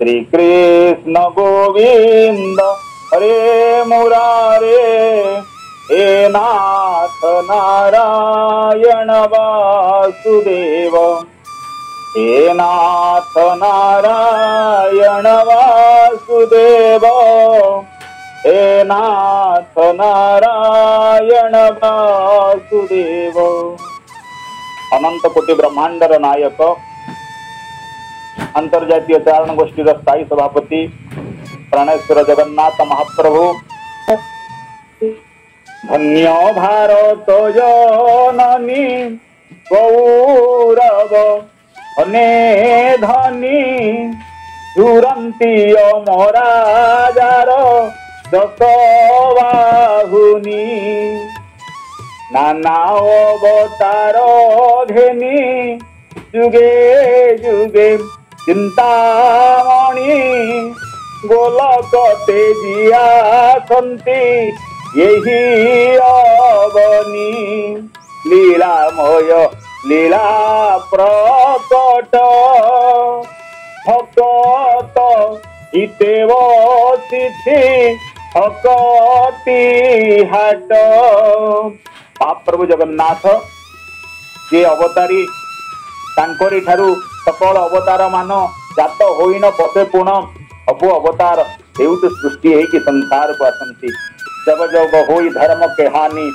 श्री कृष्ण गोविंद हरे मुरारे हे नाथ नारायण वासुदेव हे नाथ नारायण वासुदेव हे नाथ नारायण वासुदेव। अनंत कोटि ब्रह्मांडर नायक अंतर्जातीय चारण गोष्ठी स्थायी सभापति प्राणेश्वर जगन्नाथ महाप्रभु धन्य भारत जननी गौरव अने धनी झुरंती अमराजार दशबाहुनी नाना अवतार घेनी जुगे जुगे चिंतामणि गोलक तेजिया सन्ति यही अवनी लीलामय लीला प्रकट भक्त हिते बसिछि हकती हाट। महाप्रभु जगन्नाथ जे अवतारी तांकरी ठारू सकल अवतार मान जात होइन पशे पुण अबु अवतार हेउत सृष्टि हेकि संसार को आसंती जब जब होई धर्म के हानि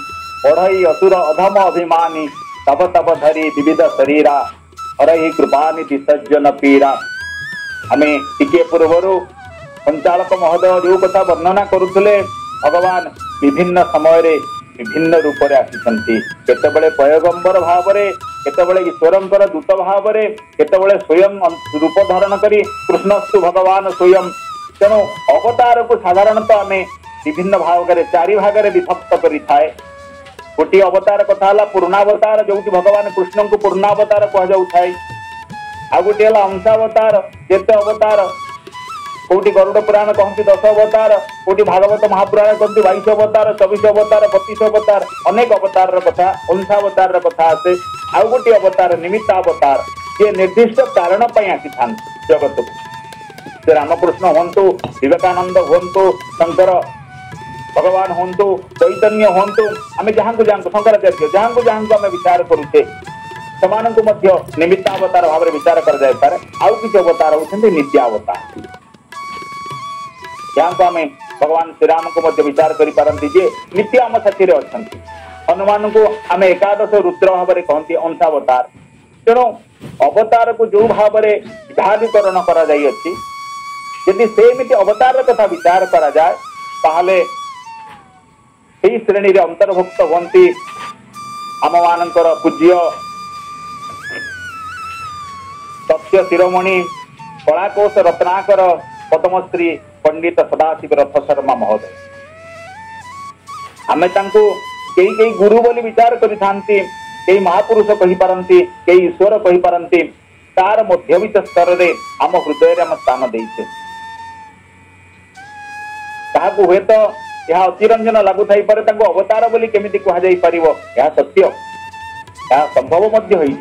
पढ़ई असुर अधम अभिमानी तब तब धरी विविध शरीरा हरही कृपानिधि सज्जन पीरा। आमे टिके पूर्वरु संचालक महोदय जो कथा वर्णना करुले भगवान विभिन्न समय रे विभिन्न रूप रे आसिछंती केतेबेले पयगंबर भाव रे केतेबेले ईश्वरंकर दूत भाव रे केतेबेले स्वयं रूप धारण करी कृष्णस्तु भगवान स्वयं। तेणु अवतार को साधारणतः आमे विभिन्न भाग रे चारि भाग रे विभक्त करि थाए। गोटे अवतार कथा हला पूर्णावतार जो भगवान कृष्ण को पूर्णावतार कह जाउ थाए। आ गोटे हला अंशावतार जेते अवतार कोटी गरुड़ पुराण कहती 10 अवतार कोटी भागवत महापुराण कहती 22 अवतार 24 अवतार 32 अवतार अनेक अवतार कथा अंशावतार कथा आसे। आउ गोटे अवतार निमित्तावतार ये निर्दिष्ट कारण आसी था जगत को रामकृष्ण हूँ विवेकानंद हूँ शंकर भगवान हूँ चैतन्य हूँ आम जहाँ को जहाँ शंकराचार्य जहाँ को जहाँ को आम विचार करुचे से निमित्तावतार भाव में विचार कर जाए पारे। आउ किसी अवतार होती नित्यावतार जहाँ को आम भगवान श्रीराम को विचार करपारती जे नित्य आम साथी अच्छा हनुमान को आम एकादश रुद्र भाव में कहती अंशावतार। तेणु अवतार को जो भाव में विभागीकरण करी सेमती अवतार कथा विचार करा जाए ताहले श्रेणी अंतर्भुक्त हंती आम मानकर पूज्य सत्य शिरोमणि कलाकोश रत्नाकर पद्मश्री पंडित सदाशिव रथ शर्मा महोदय। आमे तांको कई कई गुरु बोली विचार करि थांती कई महापुरुष कहि पारंती कई ईश्वर कहि पारंती तार मध्यवित स्तर रे आम हृदय रे आम स्थान देइछे। ताहाकु हुए तो यह अतिरंजन लागु थाई पारे तांको अवतार बोली केमिति कहा जाई परिवो यह सत्य यह संभव मध्य होई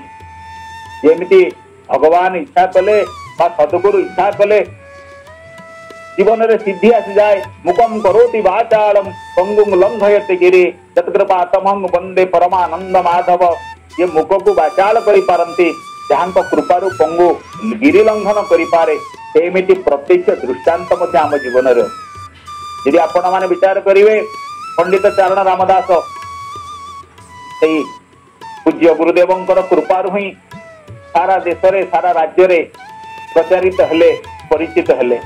जेमिति भगवान इच्छा कले बा सद्गुरु इच्छा कले जीवन रे सिद्धि आसी जाए। मुखम करोति वाचालम पंगुम लंघयते गिरि तत्कृपा तमहं वंदे परमानंद माधव। ये मुख को वाचाल करि पारंती जहां कृपारु पंगु गिरि लंघन करि पारे सेमिति प्रत्यक्ष दृष्टांत मध्य आम जीवन रे यदि आपण माने विचार करिवे पंडित चारण रामदास सेई पूज्य गुरुदेवंकर कृपारु ही सारा देश रे सारा राज्य रे प्रचारित हेले परिचित हेले।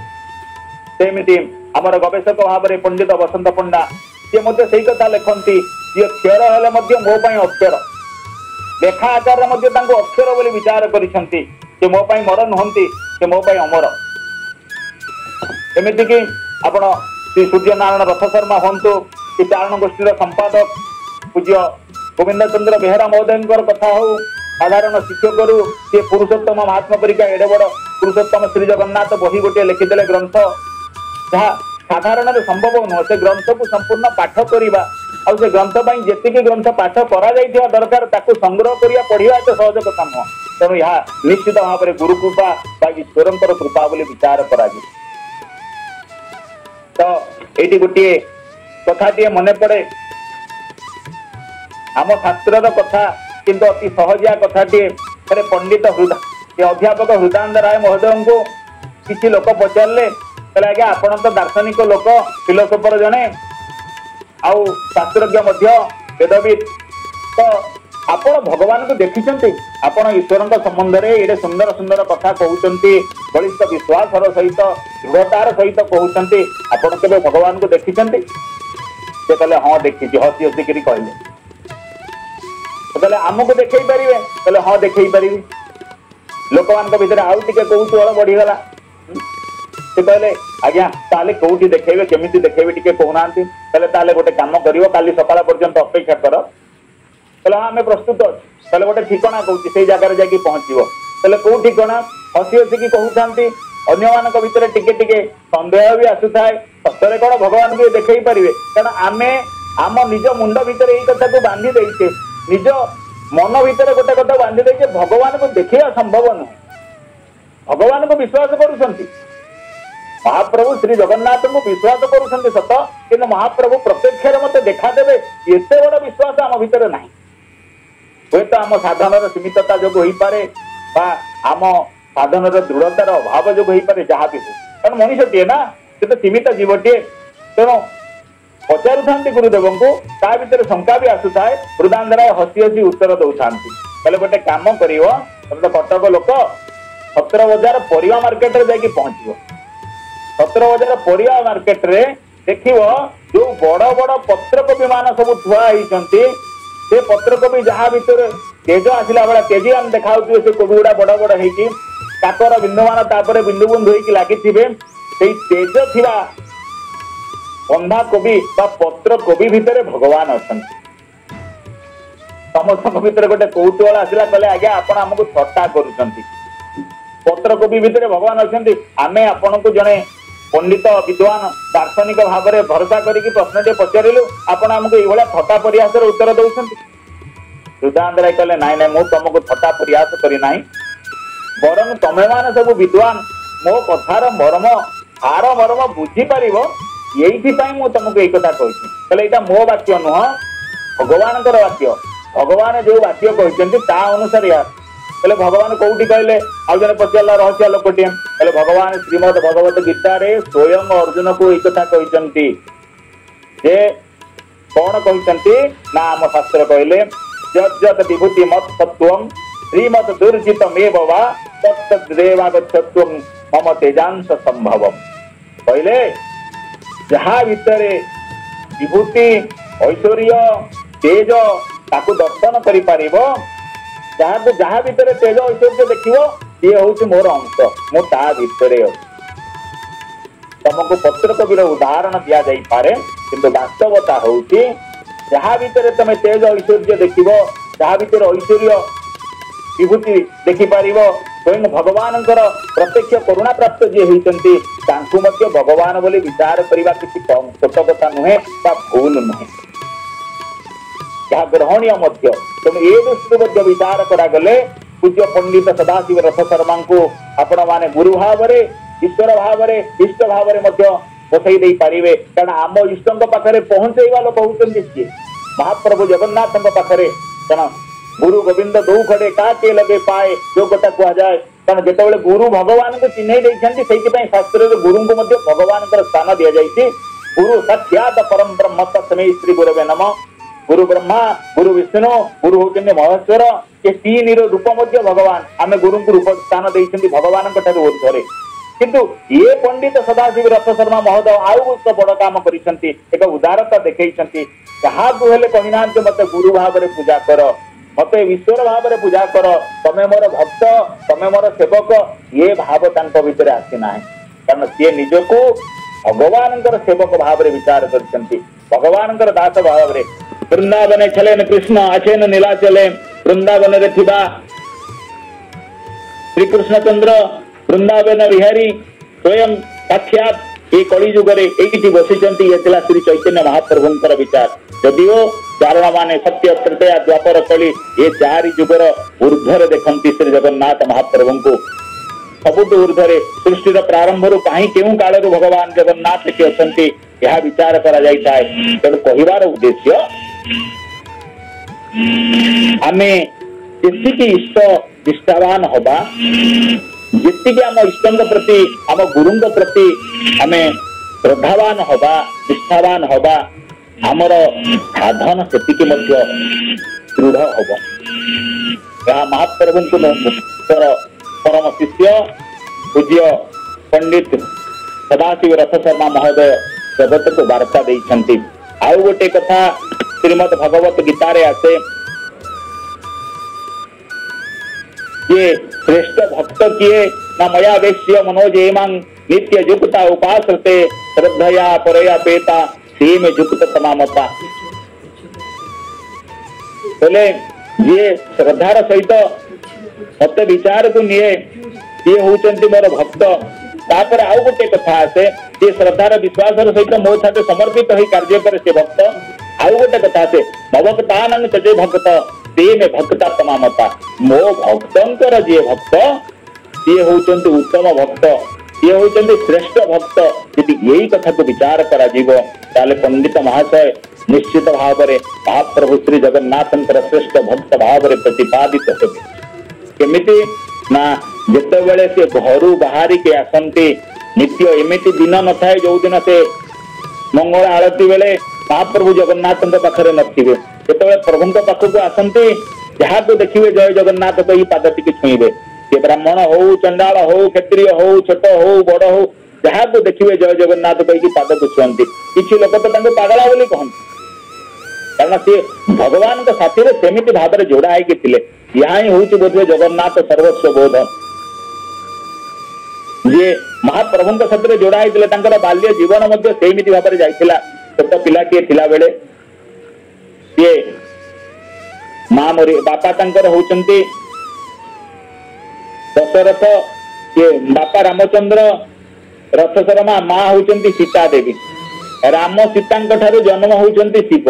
सेमिति आमर गवेषक भाव में पंडित बसंत पंडा सी मध्य सही कथा लिखती जी क्षर हेले मो अक्षर लेखा आकार अक्षर बोली विचार करिसेंती जे मो पई मर नुहंती से मो पई अमर। एमिति कि आपण श्री सूर्यनारायण रथ शर्मा हूँ कि चारण गोष्ठी संपादक पूज्य गोविंद चंद्र बेहरा महोदय कथा हो साधारण शिक्षक सी पुरुषोत्तम महात्मा परिका एडे बड़ पुरुषोत्तम श्री जगन्नाथ बही गोटे लिखिदे ग्रंथ जहाँ साधारण संभव नुह से ग्रंथ को संपूर्ण पाठ करवा आ ग्रंथ जी ग्रंथ पाठ करा दरकार संग्रह करिया पढ़िया एत सहज कथा नुह तेणु यह निश्चित भाव में गुरु कृपा बा ईश्वर कृपा बोली विचार करा तो ये गोटे कथाटे मन पड़े आम शास्त्र कथा किंतु अति सहजिया कथाटे पंडित अध्यापक हृदानंद राय महोदय को किसी लोक पचारे आज्ञा आपण तो दार्शनिक लोक फिलोसोफर जने आउ शास्त्रज्ञ वेदविद तो आपण भगवान को देखी आपण ईश्वर संबंध में ये सुंदर सुंदर कथा कहते बलिष्ठ विश्वास सहित दृढ़तार सहित कहते आपण के भगवान को देखी से कहले हाँ देखी हसी हसिक कहले कहले आमको देखई पारे कहले हाँ देखई पारि लोक मान भर आउ टे कौतूहल बढ़ीगला से कहले आज्ञा ताले कौटी देखेबे केमिति देखेबे टिके कहना कहले ताले गोटे काम करिवो काली सकाळ पर्यंत अपेक्षा कर कहले हाँ आम प्रस्तुत कहले गोटे ठिकाना कहूँ से जगार जाकि पहुंचो कहले कौ ठिकाना हसी हसिकी कहते अन्य मान भर टिके टिके संदेह भी आसुए सतरे कौन भगवान भी देखई पारे कारण आम आम निज मुंड भीतर यही कथा को बांधी देचे निज मन भीतर गोटे कथा बांधी देचे भगवान को देखा संभव नुह भगवान को विश्वास करुछंती महाप्रभु श्री जगन्नाथ को विश्वास करुछंती सत कि महाप्रभु प्रत्यक्ष मत देखा देवे एते बड़ विश्वास आम भीतर ना हे तो आम साधन सीमितता जो हो पारे आम साधन दृढ़तार अभाव जो हो पारे जहाँ भी हो कारण मनुष्यटीए ना से तो सीमित जीवटीए तेणु पचारू था गुरुदेव को ता भीतर शंका भी आसुए हृदानंद राय हसी हसी उत्तर दौरान कहले गोटे काम कर तो कटक लोक 17 बजार परिवा मार्केट रे जाकि पहुंचो 17 बजार परिवा मार्केट रे देखिवो जो बड़ बड़ पत्रकोबी मान सब थुआ होइचंती से पत्रकोबी जहाँ भीतर तेज आसला बेला तेजियान देखा से कोबी गुड़ा बड़ बड़ होइकी काकर बिंदु मान तापर बिंदु बिंदु होइकी लागिथिबे सेई तेज थिबा बंधा कोबी पत्र कोबी भितर भगवान अच्छा समस्त भीतर गोटे कौतूहल आसला कहले आज्ञा आपण आमको थट्टा करुछंती पत्र कोबी भितर भगवान अच्छा आम आपण को जड़े पंडित विद्वान दार्शनिक भाव में भरोसा करके प्रश्न पचारू आपण आमको ये थट्टा प्रयास उत्तर दौरान हृदानंद राय कहले नाई नाई मु तुमको थट्टा प्रयास करना बरं तमे मान सब विद्वान मो कथार मर्म हार मर्म बुझीपार यही तुमको एक कथा कही यहाँ मो वाक्य नुह भगवान वाक्य भगवान जो वाक्य कहते अनुसार यार कहले भगवान कौटी कहले आउ जने पचारा रहस्य लोकटे कहले भगवान श्रीमद भगवत गीता रे स्वयं अर्जुन को एक कथा कहते जे कौन कहते ना आम शास्त्र कहले यत् विभूति मत सत्वम श्रीमद दुर्जित मे बवा तत्तदेवागच्छत्व मम तेजांश संभव कहले जहाँ भितर विभूति ऐश्वर्य तेज ताकू दर्शन करि पारिबो जहाँ भितर तेज ऐश्वर्य देखिबो ये हूँ मोर अंश मु ता भितर तुमको पत्र कविर उदाहरण दि जाई पारे किंतु वास्तवता हूँ जहाँ भितर तुम तेज ऐश्वर्य देखिबो जहाँ भितर ऐश्वर्य विभूति देखिपार स्वयं भगवान प्रत्यक्ष करुणा प्राप्त जी होती भगवान बोली विचार करने किसी छोट कथा नुहे भूल नुहे ग्रहणीय तेणु ये दृष्टि विचार करागले पूज्य पंडित सदाशिव रथ शर्मा को आपण मैंने गुरु भाव ईश्वर भाव इष्ट भाव बसई दे पारे कारण आम इष्ट पाखे पहुंचेवा लोक होती सी महाप्रभु जगन्नाथ पाखे कारण गुरु गोविंद दौ खड़े का के लगे पाए जो कथा कह जाए कारण जिते गुरु भगवान को चिन्ह देते शास्त्र गुरु को भगवान स्थान दि जाए गुरु साक्षात परम ब्रह्म तस्मै श्री गुरवे नमः गुरु ब्रह्मा गुरु विष्णु गुरु होते महेश्वर ये तीन रूप भगवान आम गुरु को रूप स्थान देते भगवान ऊर्धरे किंतु ये पंडित सदाशिव रथ शर्मा महोदय आउ एक बड़ काम कर उदारता देखई क्या कहना मत गुरु भाव में पूजा कर मत ईश्वर भाव में पूजा कर तमे मोर भक्त तमे मोर सेवक ये भाव भीतर आसीना कारण सी निजको भगवान सेवक भाव में विचार कर भगवान दास भाव में वृंदावन चलेन कृष्ण आचेन नीलाचले वृंदावन रे थिबा श्री कृष्णचंद्र वृंदावन विहारी स्वयं साक्षात ये कली जुगरे एठी बसिचंती ये तिला श्री चैतन्य महाप्रभुंकर विचार जदिओ चारण माने सत्य तृतीया द्वापर कली ये चारि जुगर ऊर्ध्वर देखंती श्री जगन्नाथ महाप्रभु को सबुठ ऊर्ध्वरे सृष्टि प्रारंभ रु कहीं केउ काल रु भगवान जगन्नाथ के असंती यह विचार करा जाय थाए तेणु कहिबार उद्देश्य आमे जेतिकी इष्ट निष्ठावान होबा जेतिकी आम इष्टंग प्रति आम गुरुंग प्रति आमे श्रद्धावान होबा निष्ठावान होबा आमर साधन सेतिकी मध्य दृढ़ होबो। यह महाप्रभु परम शिष्य पूज्य पंडित सदाशिव रथ शर्मा महोदय जगत को वार्ता देइछंती। आउ गोटे कथा श्रीमद भगवत गीता रे आसे ये श्रेष्ठ भक्त किए न मया वेश्य मनोजेमां नित्य युक्ता उपासते श्रद्धया परया पेता से में युक्त तमामता बोले ये श्रद्धार सहित मत विचार को निये ये होचंती मोर भक्त तापर आउ गोटे कथा आसे ये श्रद्धार विश्वास सहित मो छाते समर्पित होई कार्य करे से भक्त आउ गोटे कथा आसे भवक्तानंग तजे भक्त ते में भक्ता तमामता मो भक्तंकर जे भक्त ये होचंती उत्तम भक्त ये होचंती श्रेष्ठ भक्त यदि यही कथा को विचार करा जीवो ताले पंडित महाशय निश्चित भाव रे महाप्रभु श्री जगन्नाथंकर श्रेष्ठ भक्त भाव रे प्रतिपादित हेबे केमिति ना जेते बेले से घरु बाहरी के आसंती नित्य एमिति दिन न थाए जो दिन से मंगल आरती बेले महाप्रभु जगन्नाथ पाखरे नथिबे जेते प्रभु पाखक आसंती जहाँ को देखिए जय जगन्नाथ कही पाद टिके छुईबे ये ब्राह्मण हो चंडाल हो क्षत्रिय हो छोट हो बड़ हो जहाँ को देखिए जय जगन्नाथ कही पाद को छुअंती किछि लोक तो पागला बोली कहंती कारण सी भगवान के साथी रे सेमिति भाव रे जोड़ा है कि थिले यहाँ ही होची बोधे जगन्नाथ सर्वस्व बोध जे महाप्रभु के साथ जोड़ा है तांकर बाल्य जीवन मध्य सेमिति भाव रे जाइथिला छोट पिलाटीए थिला बेले ये माँ मोरी बापा तांकर होचंती दशरथ ये बापा रामचंद्र रथ शर्मा माँ होचंती सीता देवी राम सीता ठारू जन्म होचंती शिव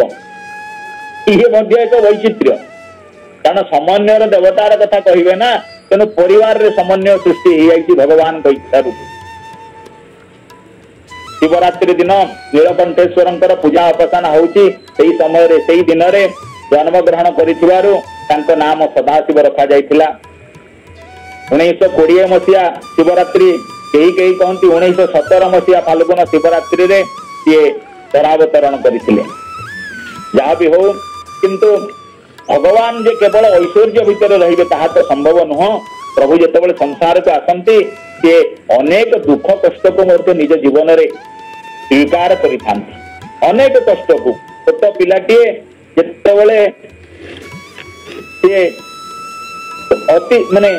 ये मध्य एक वैचित्र्य कारण समन्वय देवतार कथा कहिबे ना तेणु परिवार रे समन्वय सृष्टि हो जाइए भगवान इच्छारू शिवरात्रि दिन नीलकंठेश्वर पूजा उपासना होची समय रे सेही दिन रे जन्म ग्रहण करिथिबारु तांको नाम सदाशिव रखा जाइथिला 1920 मसीहा शिवरात्रि कई कई कहती 1917 मसीहा फाल्गुन शिवरात्रि रे ये परावतरण करथिले जहाँ भी हो किंतु भगवान जे केवल ऐश्वर्य भितर रहिबे ताहा तो संभव नुह प्रभु जेतेबेले संसार को आसंती से अनेक दुख कष्ट को मध्य निज जीवन रे स्वीकार करिथांती अनेक कष्ट को छोट पिलाटीए जेतेबेले से अति माने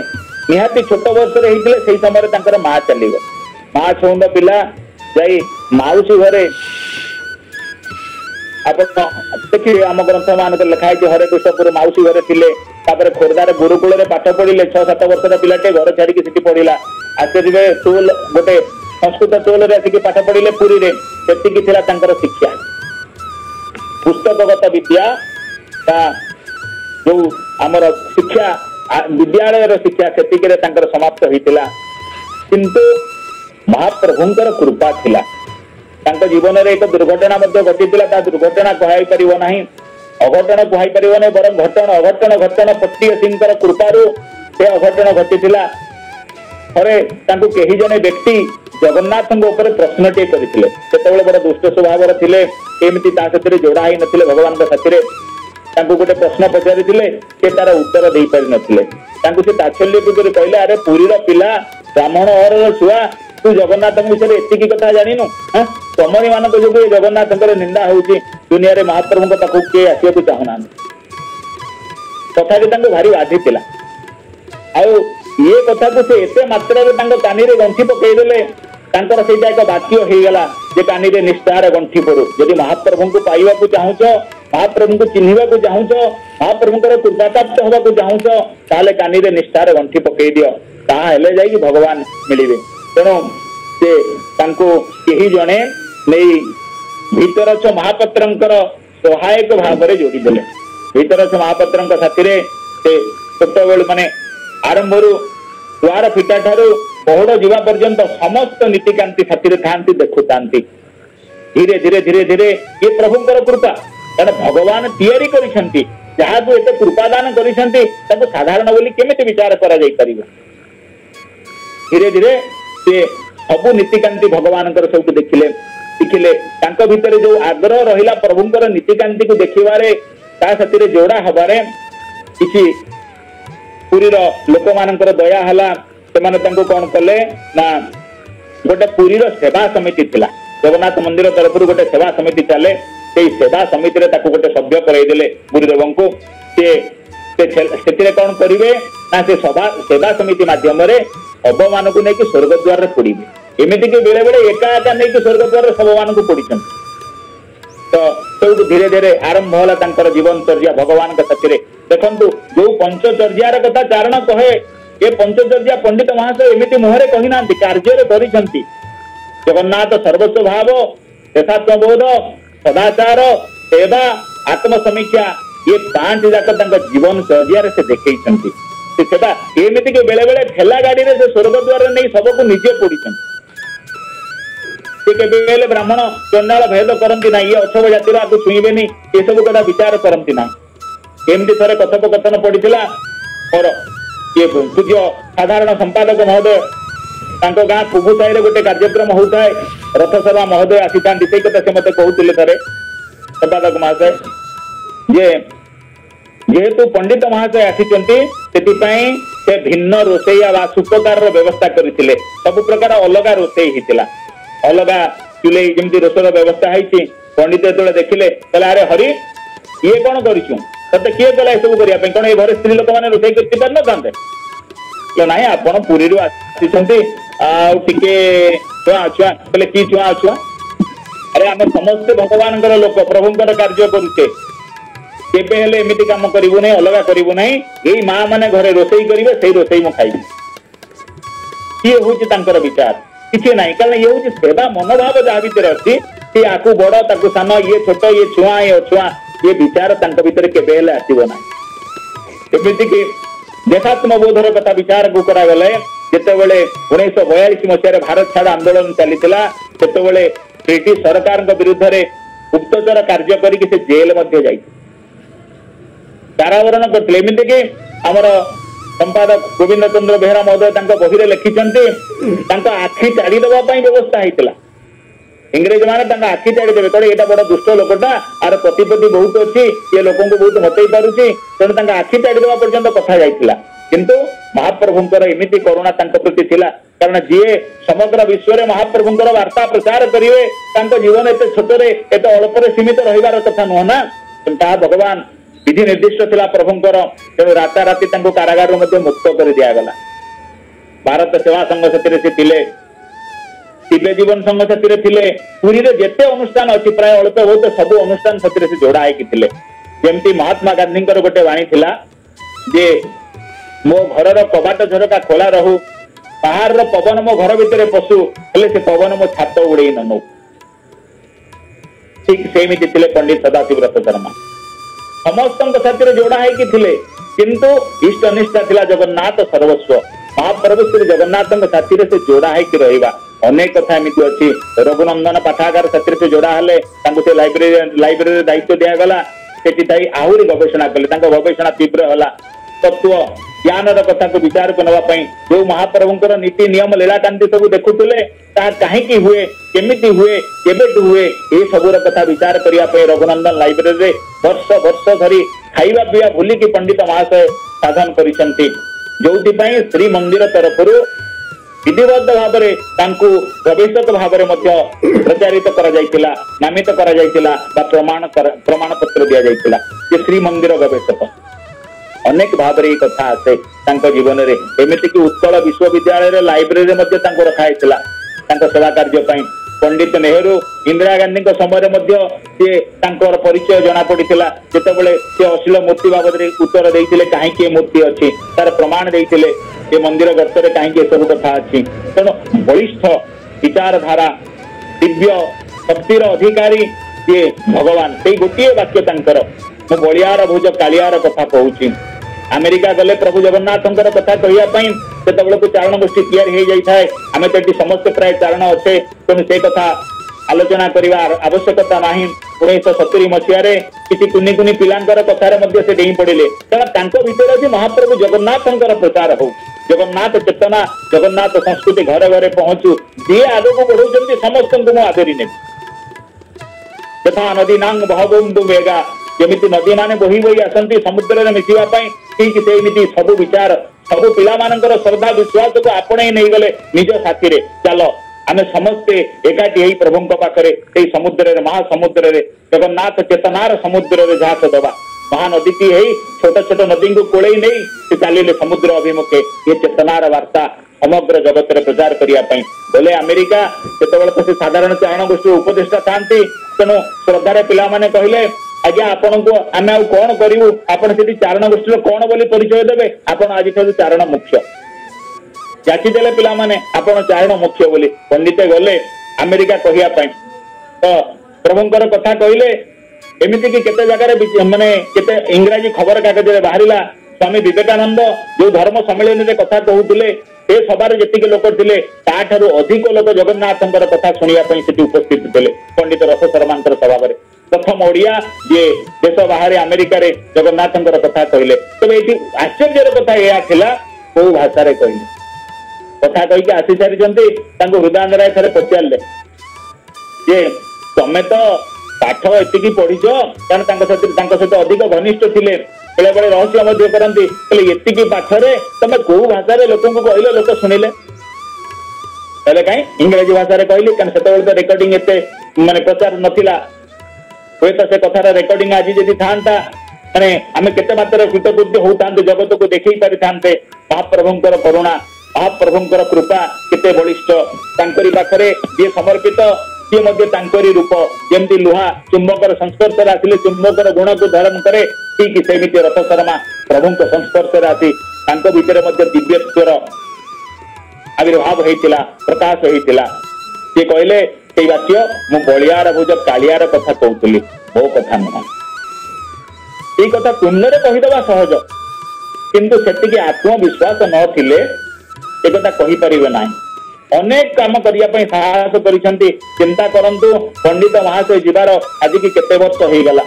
निहाती छोट वर्ष रे हितले सेही समय रे तांकर मां चलीगो मां छौंद पिला जाई माउसी घरे आप देखिए आम ग्रंथ मान लिखा है हरे कृष्णपुर माउसी घरे थिले तापर खोर्धार गुरुकुल रे पाठ पढ़िले 6-7 वर्षर पिलाटे घर छाड़ी सेठी पढ़िला आसे टोल गोटे संस्कृत टोल रे आसिक पाठ पढ़िले पुरी रे सेतिकी थिला तांकर शिक्षा पुस्तकगत विद्या ता जो आमर शिक्षा विद्यालय रो शिक्षा सेतिकी रे तांकर समाप्त होइतिला किंतु महाप्रभुंकर कृपा थिला तांको जीवन रे एक दुर्घटना मध्य घटितिला ता दुर्घटना कहै परिबो नाही अघटन कहै परिबो नै बरं घटन अघटन घटन पट्टी सिंहकर कृपारू से अघटन घटितिला थरे तांको केही जने व्यक्ति जगन्नाथଙ୍କ ऊपर प्रश्नटे करथिले सेतेबेले बड़ दुष्ट स्वभावर थिले एमिति ता सतरे जोड़ा ही नथिले भगवान के साथरे तांको गोटे प्रश्न पचारिथिले से तार उत्तर देई पारि नथिले तांको से ताच्छल्य पुत्र कहले अरे पुरीर पिला ब्राह्मण और छुआ तू जगन्नाथ विषय एतिकी कथा जानिनु हां तमरी मानक जो जगन्नाथंकर निंदा होउची दुनिया रे महाप्रभु पाखु के आसिया को चाहना तथापि तांको भारी बाधी थिला आउ ये कथा को से एते मात्रा रे तांको कानी रे गंठी पकई देले तांकर सेटा एक वाक्य हे गेला जे कानी रे निष्ठार गंठी पड़ो यदि महाप्रभु को पाइबा को चाहूछो महाप्रभु को चिन्हिबा को चाहूछो महाप्रभुंकर कृपा प्राप्त होबा को चाहूछो ताले कानी रे निष्ठार गंठी पकई दियो ता हेले जाई भगवान मिलिबे तेणु से केही जणे नहीं भीतरच महापात्रंकर सहायक भाव में जोड़ीदेले। भीतरच महापात्र साथी से छोट बेलू माने आरंभ द्वार फिटा ठारू पहड़ जीवा पर्यंत समस्त नीतिकांति साथी था देखु धीरे धीरे धीरे धीरे ये प्रभुंकर कृपा कारण भगवान तैयारी करिसेंती जहाँ को एते कृपादान करिसेंती ताको साधारण बोली केमिति विचार करा जाई परिबो। धीरे धीरे से सबु नीतिकांति भगवान सब देखिले शिखिले तांको भितर जो आग्रह रहिला प्रभुंकर नीतिकांति को देखिबारे ता साथी जोड़ा हबारे किछि पुरीर लोक मानकर दया हला सेमाने तांको कोन कले ना गोटे पुरीर सेवा समिति थिला जगन्नाथ मंदिर तरफ गोटे सेवा समिति चले से सेवा समिति गोटे सभ्य करईदे गुरुदेव को से कौन करेंगे ना से सेवा समिति मध्यम शव मान को लेकिन स्वर्गद्वार पोड़े एमती कि बेले बेले एका एका नहीं स्वर्गद्वार शव मान को पोड़ी तो सब धीरे धीरे आरंभ है जीवनचर्या भगवान के साथी देखु जो पंचचर्यार कथा चारण कहे ये पंचचर्या पंडित महाशय एमती मुहरे कही ना कार्य कर जगन्नाथ सर्वस्व भाव यथात्मबोध सदाचार सेवा आत्मसमीक्षा ये पांच जाक जीवन चर्या से देखते सेवा एमती कि बेले बेले ठेला गाड़ी से स्वर्गद्वार नहीं सबको निजे पोड़ी के ब्राह्मण चंडाल भेद करती ना ये अछब जातिर आपको छुईबे ये सब कथा विचार करती ना एमती थे कथोपकथन पड़ा और ये पूज्य साधारण संपादक महोदय गाँ कुबु साई गोटे कार्यक्रम होता है रथ सभा महोदय आसी था कथा से मत कहते थे संपादक महाशय जे जेहेतु पंडित महाशय आसी भिन्न रोसैया सुपकार व्यवस्था करते सब प्रकार अलग रोसई होता अलग चुले जमी रोषर व्यवस्था है पंडित जो देखिले अरे हरि ये कौन करूँ ते किए कला सब करने कौन ये घर स्त्री लोक मैंने रोषई कर पार ना ना आप पुरी आसी टिके छुआ छुआ बोले कि छुआ छुआ अरे आम समस्ते भगवान लोक प्रभुंर कार्य करुचे केमी कम करूँ ना अलग करूँ ना यही माँ मैंने घरे रोषई करेंगे से रोषई मुझे खाइबी किए हूँ विचार किसी ना कारण ये हूँ सेवा मनोभाव जहाँ भर अच्छी सी आपको बड़ ताकू सान ये छोट ये छुआ ये अछुआ ये विचार भर केबे आसब ना एमती कि देशात्मबोधर कथा विचार को करागले जितेबले 1942 मसीह भारत छाड़ आंदोलन चलीला से ब्रिटिश सरकार विरुद्ध में गुप्तचर कार्य करके जेल कारावरण करते एमती कि आमर संपादक गोविंद चंद्र बेहरा महोदय बही लिखिं आखि चाड़ीदेवाई व्यवस्था होता इंग्रेज मैंने आखि चाड़ीदेवे कहे यहाँ बड़ा दुष्ट लोकटा आर प्रतिपत्ति बहुत अच्छी ये लोक बहुत मतई पारुची तेणु आखि चाड़ीदेवा पर्यंत कथा जाइला किंतु महाप्रभुंकर एमती करुणा प्रति थिला कारण जी समग्र विश्व में महाप्रभुंकर वार्ता प्रचार करेंगे जीवन एत छोटे एत अल्प सीमित रही कथा नुह ना भगवान विधि निर्दिष्ट थिला प्रभुंकर तेणु राताराति कारागार मुक्त कर दिगला भारत सेवा संघ से दिव्य जीवन संघ साथी थे पुरी में जिते अनुष्ठान अच्छी प्राय अल्प बहुत सब अनुष्ठान साथी से जोड़ा होती जमती महात्मा गांधी गोटे वाणी थिला जे मो घर कबाट झरका खोला रहू बाहर पवन मो घर भितर पशु हेले से पवन मो छात उड़े न नौ ठीक सेमती थे पंडित सदाशिव रथ शर्मा समस्त साथी जोड़ा होती किंतु इष्ट निष्ठा थिला जगन्नाथ सर्वस्व महाप्रभु श्री जगन्नाथ साथी से जोड़ा होगा अनेक कथा एमती अच्छी रघुनंदन पाठागार साथी से जोड़ा हेले से लाइब्रेरी दायित्व दिगला से आहरी गवेषणा कले गवेषणा तीव्र है तत्व ज्ञान कथा को विचार को नापी जो महाप्रभुंर नीति नियम लीलाकांति सब देखुले कहीं हुए केमिति हुए केबेठू हुए ये सबूर कथा विचार करने रघुनंदन लाइब्रेरी वर्ष वर्ष धरी खाइबा पीवा भूलिकी पंडित महाशय साधन करिसेंती जोथि श्री मंदिर तरफ विधिबद्ध भाव में गवेषक भाव में प्रचारित नामित प्रमाण पत्र दि जाइला श्री मंदिर गवेषक अनेक भाव में कथा आसे जीवन में एमती कि उत्कल विश्वविद्यालय लाइब्रेरी रखाई सेवा कार्य पंडित नेहरू इंदिरा गांधी समय परिचय जना पड़ा जितेबाला सी अश्लील मूर्ति बाबद उत्तर देते कहीं मूर्ति अच्छी तार प्रमाण देते ये मंदिर गर्त कहीं सब कथा अच्छी तेणु बलिष्ठ विचारधारा दिव्य शक्तिर अधिकारी ये भगवान से गोटे वाक्य तांकर मु बलियार भुज कालियार कथा कहूँ अमेरिका गले प्रभु जगन्नाथ कथा कहवाई से चारण गोष्ठी तैयारी आम तो समस्त प्राय चारण अच्छे तेणु से कथा आलोचना करने आवश्यकता ना 1970 मसीह किसी कुनी कुनी पिलांकर कथार से डेई पड़े कारण भीतर अच्छी महाप्रभु जगन्नाथ प्रचार हो जगन्नाथ चेतना जगन्नाथ संस्कृति घरे घरे पहुंचू जी आग को बढ़ाऊँ समस्त को आदरी ने यथा नदी नांग बहबुंदु मेगा जमी नदी माने बही बही आसती समुद्र में मिसापी ठीक से सब विचार सब पिला श्रद्धा विश्वास को आपणे नहीं गले निज साथी चल आम समस्ते एकाठी प्रभु पाखे समुद्र महासमुद्र जगन्नाथ चेतनार समुद्र में जहाज दबा महानदी की छोट छोट नदी को कोड़े नहीं चलिए समुद्र अभिमुखे ये चेतनार वार्ता समग्र जगत रे प्रचार करने बोले अमेरिका जो से साधारण चारण गोष्ठी उपदेष्टा था तेणु श्रद्धार पिला कहले आज्ञा आपण को आम आउ कौन करूँ आपड़ से चारण गोष्ठी कौन बोली परिचय देवे आपण आज चारण मुख्य जाचिदेले पिला माने आपण चारण मुख्य बोली पंडित गले अमेरिका कहवाई तो प्रभुंकर कथा कहले एमती कि केते जगह माने केते इंग्राजी खबर कागज बाहरिला स्वामी विवेकानंद जो धर्म सम्मेलन में कथा कहते से सबार जी लोक थे ताठू अधिक लोक जगन्नाथ कथा शुणापी से उपस्थित थे पंडित रस शर्मा सभा में प्रथम ओडिया ये देश बाहर अमेरिका रे जगन्नाथ कथा कहले तेज ये आश्चर्य कथा यह थिला कौ भाषा कहले कथा कहीकि आसी सारी हृदय थे पचारे जे तमें तो पाठ एति पढ़ीच कारण सहित अधिक घनिष्ठ थे बेले बेले रहस्य करती एति पाठरे तमें कौ भाषा लोक कहले लोक शुणिले कहीं इंग्राजी भाषा कहली कारण से रेकर्डिंग एत माने प्रचार नथिला हे तो से कथार रेकर्डिंग आज जदि था माने आम केते मात्र कृतकृत्य होता जगत को देखी पारि था महाप्रभुंकर करुणा महाप्रभुंकर कृपा केते बलिष्ठ तांकरी पाखरे जे समर्पित सी तांकरी रूप जमती लुहा चुंबकर संस्पर्श आसिले चुंबकर गुण को धारण करे ठीक सेमती रथ शर्मा प्रभु संस्पर्श आसी भीतर दिव्यत्वर आविर्भाव होता प्रकाश होता सी कहले से वाक्य मु बलियार भुज कालियार कथा कहूली मो कथा नुह ये कथा तुमने कहीदेवा सहज किंतु सेतिकी आत्मविश्वास नथिले ए कथा कहि परिबे नाही अनेक काम करने साहस करिसेंती चिंता करंतु पंडित महाशय जीवार आज की केते वर्ष हो गला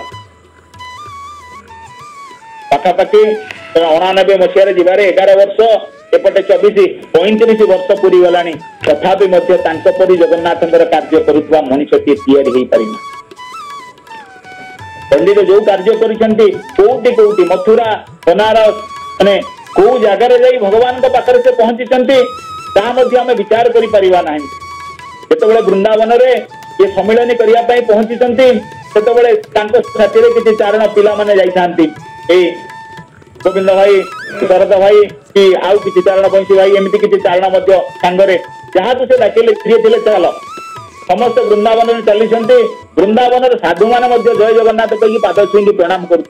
पाखापाखि 89 मसीह जीवार 11 वर्ष एपटे 24-35 वर्ष पूरी गलानी तथापि परी जगन्नाथ कार्य करुवा मनुष्य तैयारी पारिना पंडित जो कार्य करिसेंती कोउटी कोउटी मथुरा बनारस माने को जगार जाई भगवान को पाखरे से पहुंची आम विचार करि परिबा नाही जेतेबेले वृंदावन रे ये सम्मेलन करने पहुंची सेतेबेले तांको साथी किसी चारण पिला माने जाइथांती ए गोविंद भाई शरद भाई कि आउ किसी चारण बंशी भाई एमती किसी चारण सांगरे जहाँ तो से डाकिले थे चल समस्त वृंदावन में चली वृंदावन साधु मान जय जगन्नाथ कही पाद छुई प्रणाम कर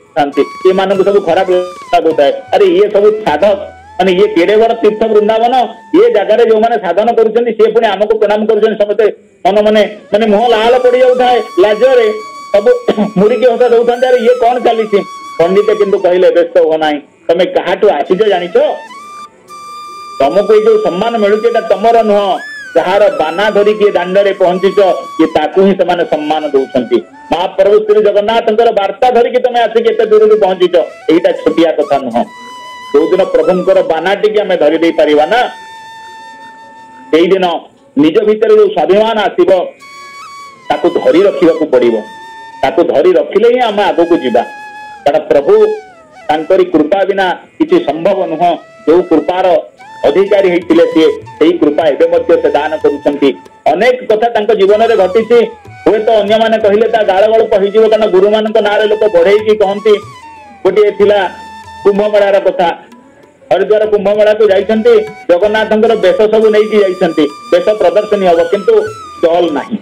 सब खराब लगुता है अरे ये सब साधक माने ये केड़े बड़ तीर्थ वृंदावन ये जगह जो मैंने साधन कर आमको प्रणाम कर समस्ते मन मने माने मुह लाल पड़ जाए लाजरे सब मुड़िकी हसा दौता अरे ये कौन चली पंडित किंतु कहले व्यस्त हो ना तमें क्या आसीच जाच तुमको जो सम्मान मिलूँ तुमर नुह जार बाना धरिकी दांडे पहुंचीच ये ताकू ही से सम्मान दौरान महाप्रभु श्री जगन्नाथ वार्ता धरिकी तुम आसिक एत दूर पहुंचीच यहीटा छोटिया कथा नुह जो दिन प्रभुंर बाना टी आम धरी पारिबा ना से दिन निज भीतर जो स्वाभिमान आसब ताकू धरी रखा पड़ो ताकू धरी रखिले ही आम आग को जीवा कारण प्रभु तांकरी कृपा बिना किसी संभव नुह जो कृपार अधिकारी होते सी कृपा एवं से दान करुँच अनेक कथा जीवन में घटी हुए तो अन्य मैंने कहले गाड़ गल्प हो कारण गुरु मान ना लोक बढ़े कहती गोटे कुंभमेलार कथा हरिद्वार कुंभमेला को जाइछन्ति जगन्नाथ बेश सब नहीं जाइछन्ति बेश प्रदर्शनी हम किंतु स्टल नहीं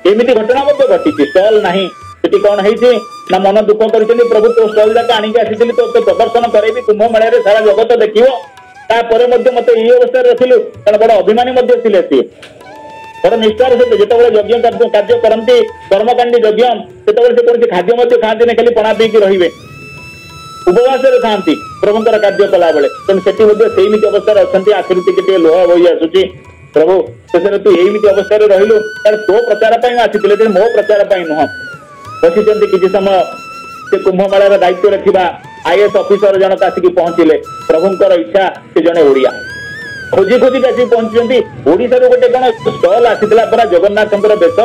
एमती घटना घटी स्टल नहीं सेठी कौन है ना मन दुख कर प्रभु तो स्टल जाक आणिक आसी तो प्रदर्शन करेबी कुंभ मेला सारा जगत देखियो तापर मत ये अवस्था रखिलु कारण बड़ अभिमानी थे सी बड़ निष्ठार सहित जिते यज्ञ कार्य करती कर्मकांडी यज्ञ से कौन खाद्य खाती नहीं खाली पणा पीकी रे उपवास था प्रभुंर कार्य कला बेले तेणु सेमती अवस्था अच्छा आखिर टे लोह बही आसूची प्रभु शेष तू एमती अवस्था रहिलु कारण तो प्रचार आसी मो प्रचार नुह बसी किसी समय से कुंभमेलार दायित्व रखा आईएएस ऑफिसर जनक आसिक पहुंचले प्रभुंर इच्छा से जड़े ओडिया खोजी खोजिक आसिक पहुंची ओडिशा गोटे कौन स्टल आसीला परा जगन्नाथ बेश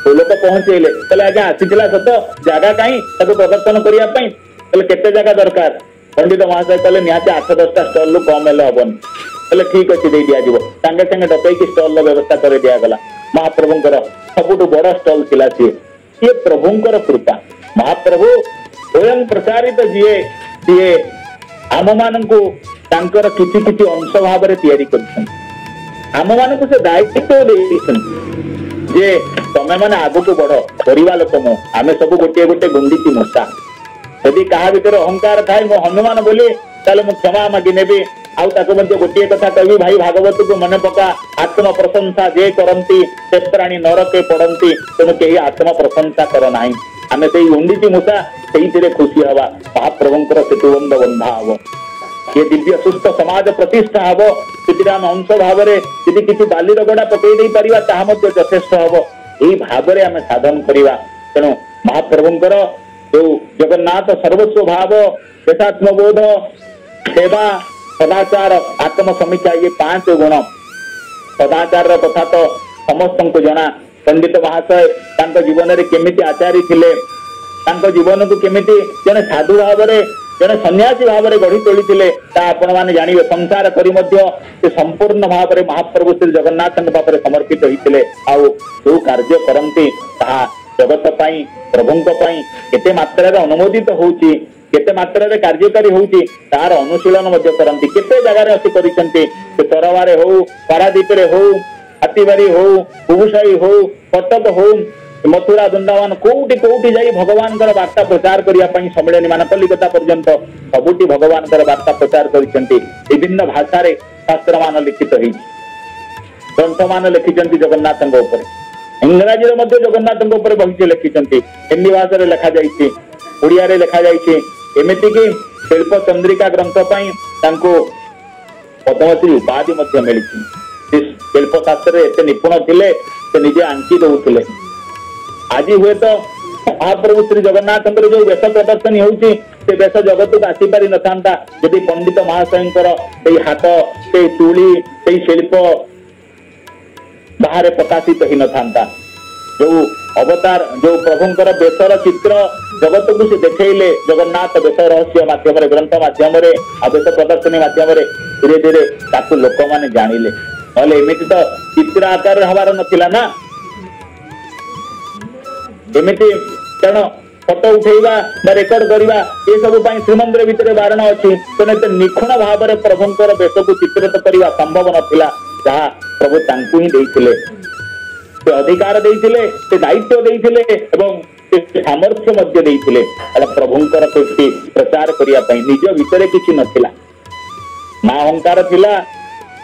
लोक पहुंचेले कहले आज्ञा आसीला सत जगह कहीं प्रदर्शन करने केते जगह दरकार पंडित महाशय कहले निहाती 8-10टा स्टल रु कम हेले हबन कहले ठीक अच्छे दे दिया सांगे सांगे डकई स्टल व्यवस्था कर दिगला महाप्रभुंर सबुठ बड़ स्टल थिला सी प्रभुंर कृपा महाप्रभु स्वयं प्रचारित जीए सीए आम मान किसी किसी अंश भाव आम मान से दायित्व जे तमे माने आगु को बढ़ परिवा लोक मु आमे सब गोटे गोटे गुंडीची मशा यदि कहा भीतर अहंकार थाए मो हनुमान बोली ताले मु क्षमा मागी नेबी आउ ताको मध्य गोटे कथा कहबी भाई भागवत को मन पका आत्म प्रशंसा जे करंती से प्राणी नरके पड़ंती तेणु केही आत्म प्रशंसा कर नाही आमे सेई गुंडीची मशा सेई खुशी हवा महाप्रभुंकर सेतुबंध बंधा हबो ये दिव्य सुस्थ समाज प्रतिष्ठा हम से अंश भाव में किसी बाली रगड़ा पकई पारिबा ताहा मध्य यथेष्ट हम यही भाव में आम साधन करवा तेणु महाप्रभुंकर जो जगन्नाथ सर्वस्व भाव देशात्मबोध सेवा सदाचार आत्म समीक्षा ये 5 गुण सदाचार कथा तो समस्त को जना पंडित महाशय जीवन में केमिति आचारी थिले जीवन को केमिति जने साधु भाव में जने सन्यासी भाव में गढ़ी तोली आपण मैंने जानवे संसार करी से संपूर्ण भाव में महाप्रभु श्री जगन्नाथ पाखे समर्पित होते जो कार्य करती जगत प्रभुं केते मात्रा अनुमोदित होउची केते मात्रा कार्यकारी होउची तार अनुशीलन करती केते जगार असी करिसेंती तरवारे हो पारादीप हो हाथीबारी हो कुबुसाई हो कटक हो मथुरा वृंदावन कोउटी कोउटी जाई भगवान वार्ता प्रचार करने सम्मेलन मान कलिकता पर्यंत सबुटी भगवान वार्ता प्रचार करिसेंती विभिन्न भाषा रे शास्त्र मान लिखित होई ग्रंथ मान लिखिसेंती जगन्नाथ ऊपर इंग्राजी रे जगन्नाथ ऊपर बही लिखिसेंती हिंदी भाषा रे लिखा जाइछि ओडिया रे लिखा जाइछि एमिति कि शिल्प चंद्रिका ग्रंथ पई तांको पद्मश्री उपाधि मध्य मिली शिल्प शास्त्र एते निपुण थिले से निजे आंकी दउथिले आज हुए तो महाप्रभु श्री जगन्नाथ जो वेश प्रदर्शनी होउची से वेश जगत को आसी पारि न थांता यदि पंडित महाशयंकर से हाथ से चूड़ी से शिल्प बाहर प्रकाशित ही न थांता जो अवतार जो प्रभुंकर वेशर चित्र जगत को से देखले जगन्नाथ वेश रहस्य माध्यम ग्रंथ माध्यम वेश प्रदर्शनी माध्यम धीरे धीरे ताकू लोक माने जानिले नले एमिति तो चित्र आकार हवार नथिला ना एमिति कारण फोटो उठेगा रेकर्ड करवा ये सब श्रीमंदिर भितर बारण अच्छी तेनाली निखुण भाव में प्रभुंकर वेश को चित्रित करने संभव नाला जहाँ प्रभु तांकु ही देइथिले से अधिकार देइथिले से दायित्व देइथिले एवं सामर्थ्य मध्य देइथिले प्रभुंकर कीर्ति प्रचार करने निज भितर किसी नथिला ना अहंकार थिला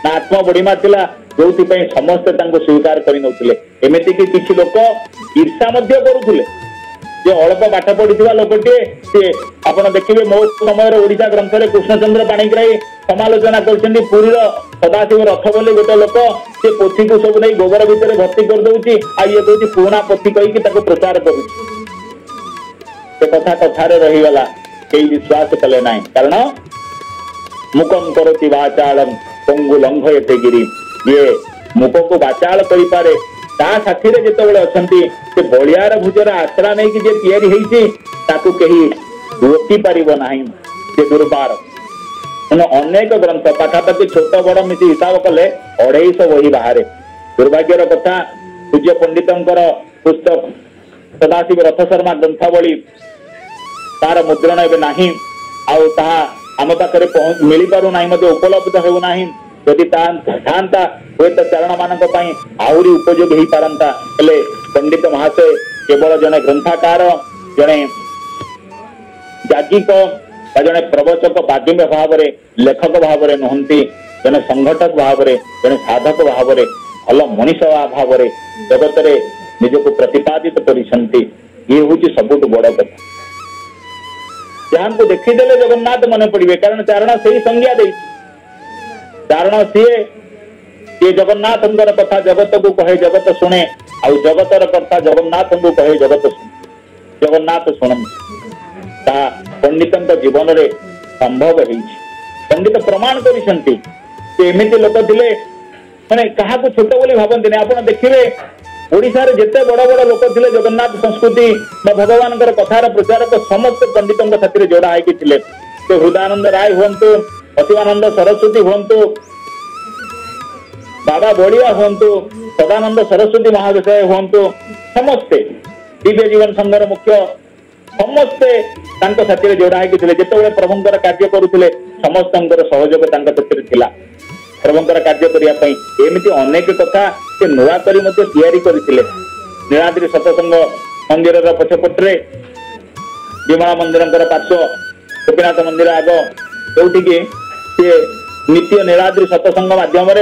ना आत्म बढ़िमा थिला जो समस्ते स्वीकार करनौथिले एमिति कि किछि लोक ईर्षा मध्य करुथिले जो अल्प पाठ पढ़ी लोकटे सी आपड़ देखिए मो समय ओडिशा ग्रंथ में कृष्णचंद्र पाणिग्राही समालोचना कर पुरीर सदाशिव रथ बोली गोटे लोक सी पोथी को सब नहीं गोबर भितर भर्ती कर दउची आ ये कहूँ पुराणा पोथी कहीकि प्रचार करुच्ची से कथा कथार रहीगला कई विश्वास कले ना कारण मुकम करोति वाचालम पंगु लंघयते गिरी ये मुख को वाचाल करि पारे ता साथी रे जेतेबेले अछंती से बलियार भुजर आश्रा नहीं कि जे तयारी हेइछि ताकू केही रोकी पारिबो नाही से दुर्बार अनेक ग्रंथ पाखापाखि छोट बड़ मिसी हिसाब कले 250 बही बाहर दुर्भाग्यर कथा पूज्य पंडितंकर पुस्तक सदाशिव रथ शर्मा ग्रंथावली तार मुद्रण एबे नाही आउ ताहा आम पाखरे मिली पारु नाही मध्ये उपलब्ध हेउ नाही यदि था हुए तो चारण मान आहरी उपयोगी हो पारंता हेले पंडित महाशय केवल जने ग्रंथाकार जने याज्ञिक जड़े प्रवचक बादिम भाव में लेखक भाव में नुहति जड़े संगठक भाव में जड़े साधक भाव में भल मनीष भाव में जगत में निजक प्रतिपादित करिसेंती ये हूँ सबुठ बड़ कथा जहाँ को देखीदेले जगन्नाथ मन पड़े कारण चारण से ही संज्ञा दे चारण सी जगन्नाथ कथा जगत को कहे जगत शुणे आउ जगतर कथा जगन्नाथ को कहे जगत शुणे जगन्नाथ शुण पंडित जीवन में संभव है पंडित प्रमाण करमती लोक थे मैंने क्या छोट बोली भावती आप देखिए ओडिशा रे जिते बड़ बड़ लोक थे जगन्नाथ संस्कृति भगवान कथार प्रचारक समस्त पंडितों साथी जोड़ा है हृदयानंद राय हूँ अतिमानंद सरस्वती हूँ बाबा बड़िया हूँ सदानंद सरस्वती महाविषय हूँ समस्ते दिव्य जीवन संघर मुख्य समस्ते साथी जोड़ा है जिते प्रभुंर कार्य करुले समस्त सहयोग था प्रभुंर कार्य करने एमती अनेक कथा से नुआ करते नीलाद्रि सतसंग मंदिर पछपटे विमला मंदिर पार्श्व गोपीनाथ मंदिर आग जोटि नित्य नीलाद्रि सतसंग माध्यम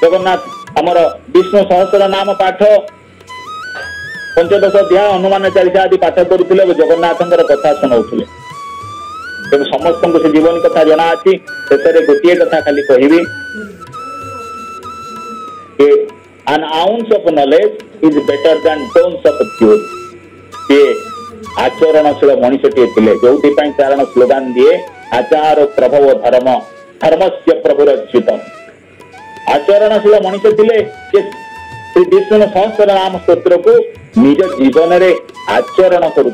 जगन्नाथ आमर विष्णु सहस्र नाम पाठ पंचदश अध्याय हनुमान चालीसा आदि पाठ करुले जगन्नाथ कथा शुणाऊे तेज समस्त से जीवन कथा जना अच्छी से गोटे कथा खाली कहबी an ounce of knowledge is better than tons of theory ये आचरणशील मनीषटे थे जो चारण स्लोगान दिए आचार प्रभव धर्म धर्मस्य प्रभुरच्युत आचरणशील मनीष थे श्री विष्णु सहस्र नाम स्तोत्र को निज जीवन में आचरण करू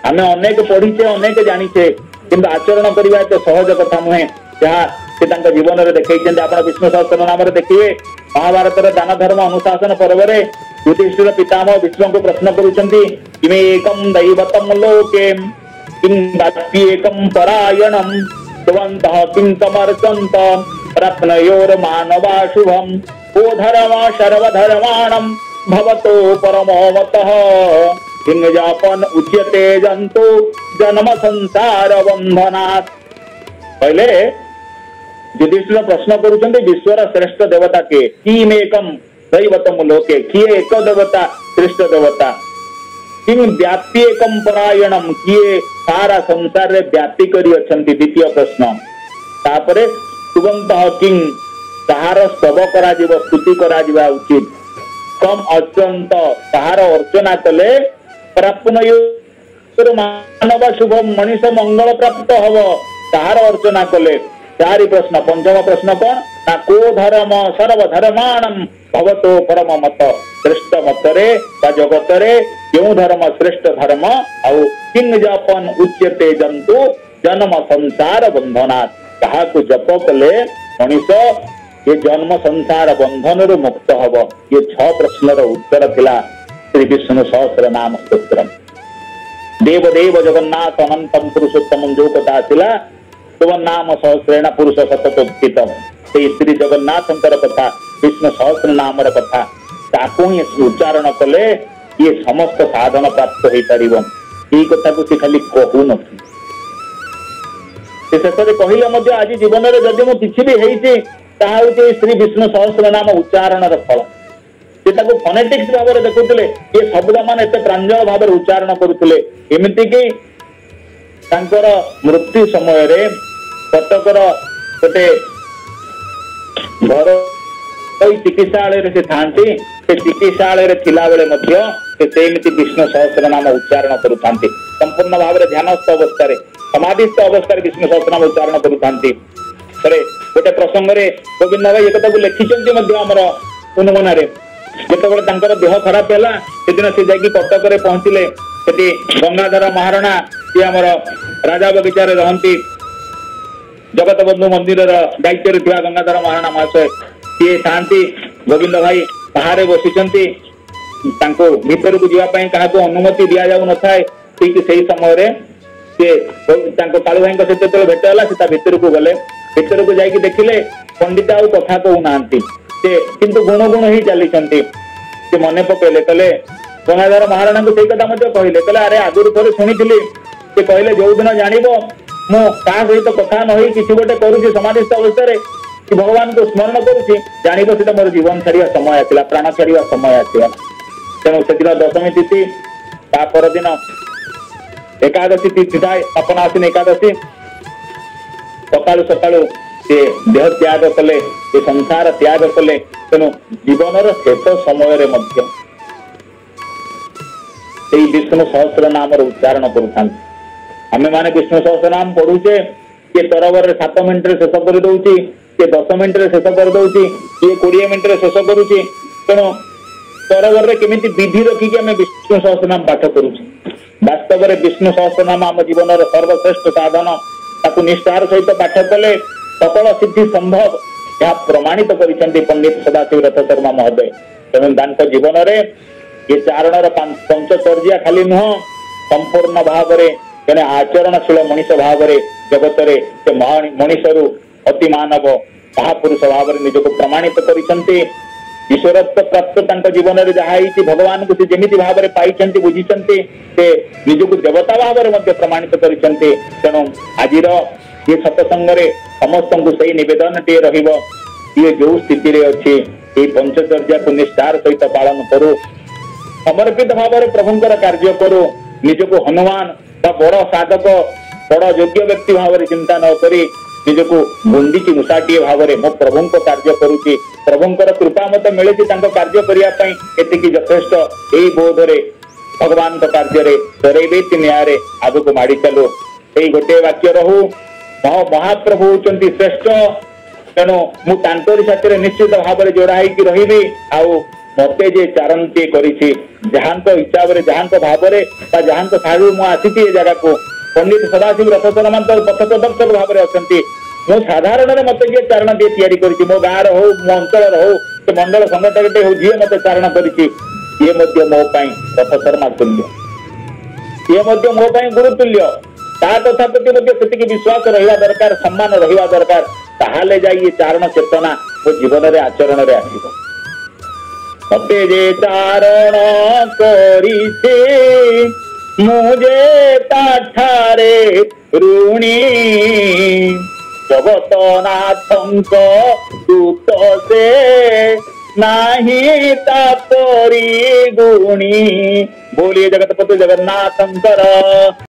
आम अनेक पढ़ीचे अनेक जानीचे किंतु आचरण करवा एक सहज कथा नुहे जहाँ से जीवन में देखते आप विष्णु सहस्र नाम देखिए महाभारत दान धर्म अनुशासन पर्व में युधिष्ठिर पितामह विष्णु को प्रश्न करुम दैवतम लोके किं वाप्येकं परायणं ध्रुवन्तः किं तमर्चन्त प्रत्नयोर मानवा शुभम ओ धर्म सर्वधर्माणं भवतो परमो मतः किं जापन उच्यते जंतु जन्म संसार बंधनात् पहले युधिष्ठिर प्रश्न करुछन्ति विश्वर श्रेष्ठ देवता के किमेकं दैवतम लोके किए एक देवता श्रेष्ठ देवता किं व्याप्येकं परायणं किए सारा संसार रे व्यापी करी अछन्ति द्वितीय प्रश्न तापरे तुगंतः किं ताहार स्तव करा जीव स्तुति करा जीवा उचित कम अत्यंत ताहार अर्चना कले प्राप्तनयो मानव शुभ मनीष मंगल प्राप्त हव ताहार अर्चना कले चारि प्रश्न पंचम प्रश्न कौन ना को धर्म सर्वधर्माणं भवतो परम मत श्रेष्ठ मतरे बा जगतरे क्यों धर्म श्रेष्ठ धर्म आउ किं जापन उच्यते जंतु जन्म संसार बंधनात् कहा को जप कले मनीष ये जन्म संसार बंधन रु मुक्त हब ये 6 प्रश्न उत्तर थिला श्री विष्णु सहस्र नाम स्तोत्र देव देव जगन्नाथ अनंतम पुरुषोत्तम जो कथा थिला तुम नाम सहस्रेण पुरुष शतकोत्थितम से श्री जगन्नाथ कथा विष्णु सहस्र नाम कथा ताकू ही उच्चारण कले ये समस्त साधन प्राप्त हो पारिबो ये कथा को से खाली कहू न से शेष कहले आज जीवन में जदि मु किछि भी हेइछि ताहा होछि श्री विष्णु सहस्र नाम उच्चारण फल से फनेटिक्स भाव में देखुले ये शब्द मान एत प्रांजल भाव में उच्चारण करुले एमती कि मृत्यु समय रे कटकर गोटे घर चिकित्सालय से थांती से चिकित्सालय थिला बेले विष्णु सहस्र नाम उच्चारण करुता संपूर्ण भाव में ध्यानस्थ अवस्था समाधिस्थ अवस्था विष्णु सहस्र नाम उच्चारण करुता गोटे प्रसंग में गोविंद भाई एक लिखिं आमर उन्मना जिते देह खराब है से दिन से जाकि कटक पहुंचले से गंगाधर महाराणा सी आमर राजा बगीचा रहती जगत बंधु मंदिर दायित्व थी गंगाधर महाराणा महाशय सी था गोविंद भाई बाहर बसी भीतर को जावाई क्या अनुमति दि जाऊ न था ठीक से समय कालू भाई सहित जो भेट है भीतर को गले भीतर को जाकि देखिले पंडित आउ कथा कहूना किंतु गुण गुण ही चली मन पकड़े कहले गंगाधर महाराणा को कथा कहले कहले अरे आगुरी थे शुणी से कहले जो दिन जानव मु क्या सहित कथा न किसी गोटे करुच्ची समाधिस्थ अवस्था कि भगवान को स्मरण करुच्ची जानव से मोर जीवन छाड़ा समय आसला प्राण छाड़ा समय आसला तेणु से दिन दशमी तिथि ता दिन एकादशी तिथि था अपनासीन एकादशी सकालू सकालू से देह त्याग कले संसार त्याग कले तेणु जीवन शेष समय विष्णु सहस्र नाम उच्चारण करुँ आमे माने विष्णु सहस्र नाम पढ़ुचे किए तरबर 7 मिनिट शेष कर दौची किए 10 मिनिट शेष कर दौची किए 20 मिनिट शेष करुच्ची तेणु तरबर केमी विधि रखिकी आम विष्णु सहस्र नाम पाठ करुचे वास्तव में विष्णु सहस्र नाम आम जीवन सर्वश्रेष्ठ साधन ताकू निष्ठार सहित पाठ कले सकल सिद्धि संभव यह प्रमाणित करिसेंती पंडित सदाशिव रथ शर्मा महोदय तेणु तांको जीवन रे ये चारण पंचचर्या खाली नुह संपूर्ण भाव में जने आचरणशील मनीष भाव में जगत से मनीषरु अति मानव महापुरुष भाव में निजक प्रमाणित करिसेंती ईश्वरत्व प्राप्त जीवन में जहाँ भगवान को जमी भाव में पाई बुझी से निजक देवता भाव में प्रमाणित करिसेंती तेणु आज ये सत्संग समस्त को सही निवेदन टे ये जो स्थिति अच्छी ये पंचचर्या को निष्ठार सहित पालन करू समर्पित भाव में प्रभुंकर कार्य करू निजक हनुमान बड़ साधक बड़ योग्य व्यक्ति भाव में चिंता न करी निजक गुंडीची मुसाटीए भाव में मो प्रभु कार्य करुच्ची प्रभुंकर कृपा मत मिले कार्य करने यथेष्ट यही बोधरे भगवान कार्य चरैबेति न्याय आगक माड़ी चलू यही गोटे वाक्य रहू महाप्रभु होती श्रेष्ठ तेणु मुझे साथी निश्चित भाव में जोड़ा होगी रही आउ मते जे चारणती करिछि जहां हिसाब से जहां भाव में जहां साधु मु आसी जगह को पंडित सदाशिव रथ शर्मा पथ प्रदर्शक भाव में अच्छा मु साधारण मत किए चारण टे तैयारी करिछि मो गाँव हो मो अंचल हो कि मंडल संगठन हो जी मत चारण करिछि ये मो रथ शर्मा तुल्य ये मो गुरुतुल्य ता कथा प्रति विश्वास रहा दरकार सम्मान रहा दरकार ताहले जाई चारण चेतना वो जीवन में आचरण में आसिब मते जे चारण करिछे मुझे ताठारे ऋणी जगत नाथंक दूत से नाही तापरी गुणी बोलिए जगतपति जगन्नाथंकर।